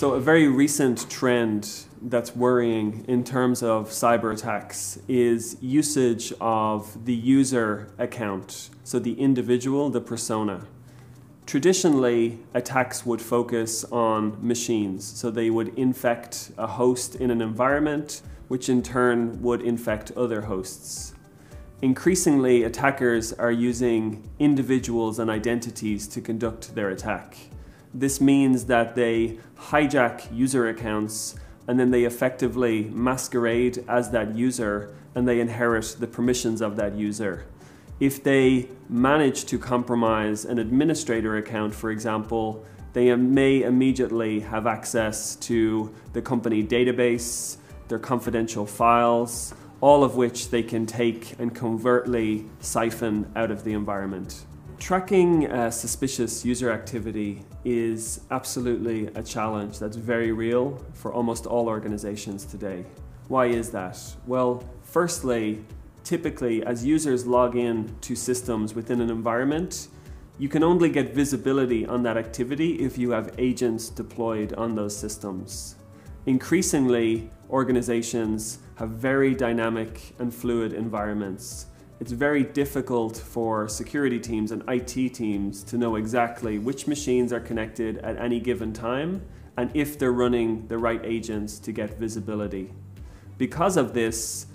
So a very recent trend that's worrying in terms of cyber attacks is usage of the user account, so the individual, the persona. Traditionally, attacks would focus on machines, so they would infect a host in an environment, which in turn would infect other hosts. Increasingly, attackers are using individuals and identities to conduct their attack. This means that they hijack user accounts and then they effectively masquerade as that user and they inherit the permissions of that user. If they manage to compromise an administrator account, for example, they may immediately have access to the company database, their confidential files, all of which they can take and covertly siphon out of the environment. Tracking suspicious user activity is absolutely a challenge that's very real for almost all organizations today. Why is that? Well, firstly, typically as users log in to systems within an environment, you can only get visibility on that activity if you have agents deployed on those systems. Increasingly, organizations have very dynamic and fluid environments. It's very difficult for security teams and IT teams to know exactly which machines are connected at any given time and if they're running the right agents to get visibility. Because of this,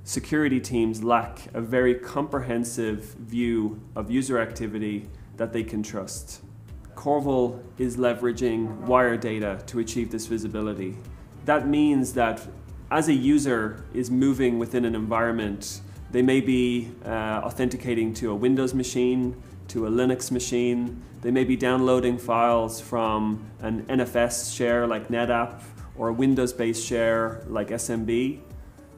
security teams lack a very comprehensive view of user activity that they can trust. Corvil is leveraging wire data to achieve this visibility. That means that as a user is moving within an environment, they may be authenticating to a Windows machine, to a Linux machine. They may be downloading files from an NFS share like NetApp or a Windows-based share like SMB.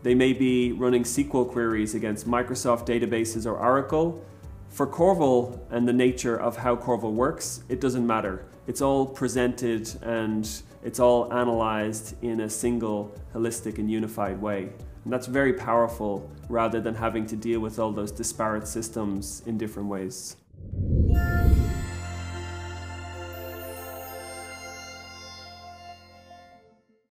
They may be running SQL queries against Microsoft databases or Oracle. For Corvil and the nature of how Corvil works, it doesn't matter. It's all presented and it's all analyzed in a single, holistic and unified way. And that's very powerful rather than having to deal with all those disparate systems in different ways.